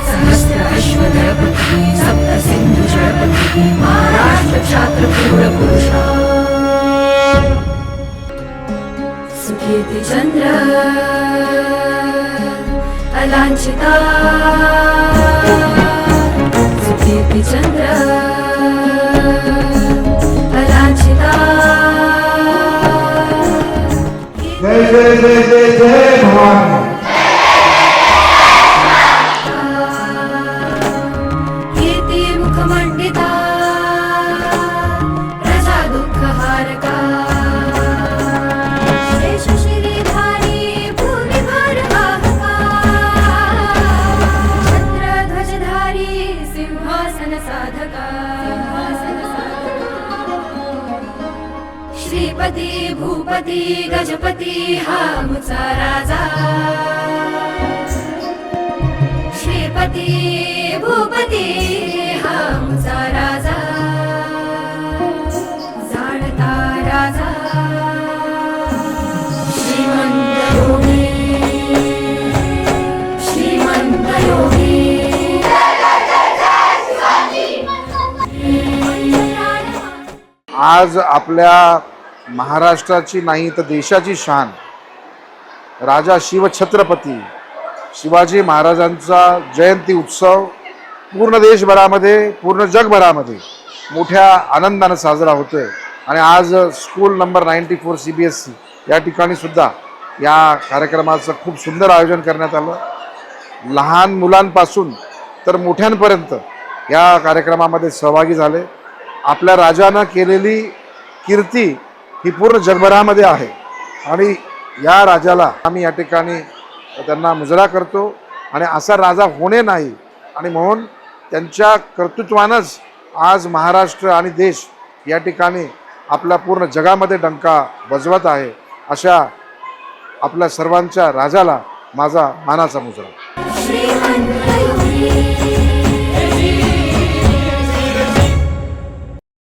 सहस्र अश्वदळपती सप्त सिंधु जळपती महाराष्ट्र क्षात्र पूर्ण पुरुषा सुकीर्ती चंद्र अलांछिता सुकीर्ती चंद्र अलांछिता जय जय जय जय जय भवानी। कीर्ती मुखमंडिता प्रजा दुःख हारका शेष श्रीधारी भूमिभार वाहका छत्र ध्वजधारी सिंहासन साधका श्रीपती भूपती गजपती हा मुचा राजा श्रीपती भूपती हा मुचा राजा जाणता राजा श्रीमंत योगी श्रीमंत योगी आज आपल्या महाराष्ट्राची नाही तर देशाची शान राजा शिवछत्रपती शिवाजी महाराजांचा जयंती उत्सव पूर्ण देशभरामध्ये पूर्ण जगभरामध्ये मोठ्या आनंदाने साजरा होतोय। आणि आज स्कूल नंबर 94 CBSE या ठिकाणी सुद्धा या कार्यक्रमाचं खूप सुंदर आयोजन करण्यात आलं। लहान मुलांपासून तर मोठ्यांपर्यंत या कार्यक्रमामध्ये सहभागी झाले। आपल्या राजानं केलेली कीर्ती ही पूर्ण जगभरामध्ये आहे आणि या राजाला आम्ही या ठिकाणी त्यांना मुजरा करतो आणि असा राजा होणे नाही आणि म्हणून त्यांच्या कर्तृत्वानंच आज महाराष्ट्र आणि देश या ठिकाणी आपल्या पूर्ण जगामध्ये डंका बजवत आहे। अशा आपल्या सर्वांच्या राजाला माझा मानाचा मुजरा। श्रीमंत योगी